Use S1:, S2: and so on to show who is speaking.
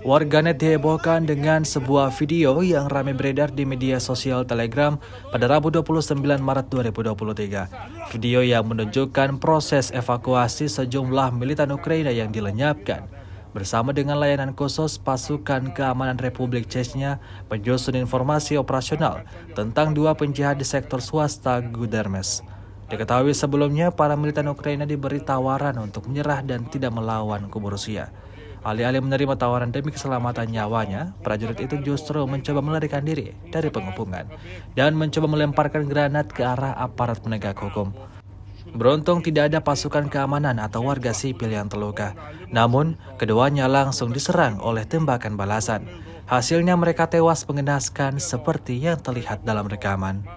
S1: Warganet dihebohkan dengan sebuah video yang ramai beredar di media sosial Telegram pada Rabu 29 Maret 2023. Video yang menunjukkan proses evakuasi sejumlah militan Ukraina yang dilenyapkan bersama dengan layanan khusus pasukan keamanan Republik Chechnya menyusun informasi operasional tentang dua penjahat di sektor swasta Gudermes. Diketahui sebelumnya, para militan Ukraina diberi tawaran untuk menyerah dan tidak melawan kubu Rusia. Alih-alih menerima tawaran demi keselamatan nyawanya, prajurit itu justru mencoba melarikan diri dari pengepungan dan mencoba melemparkan granat ke arah aparat penegak hukum. Beruntung tidak ada pasukan keamanan atau warga sipil yang terluka. Namun, keduanya langsung diserang oleh tembakan balasan. Hasilnya mereka tewas mengenaskan seperti yang terlihat dalam rekaman.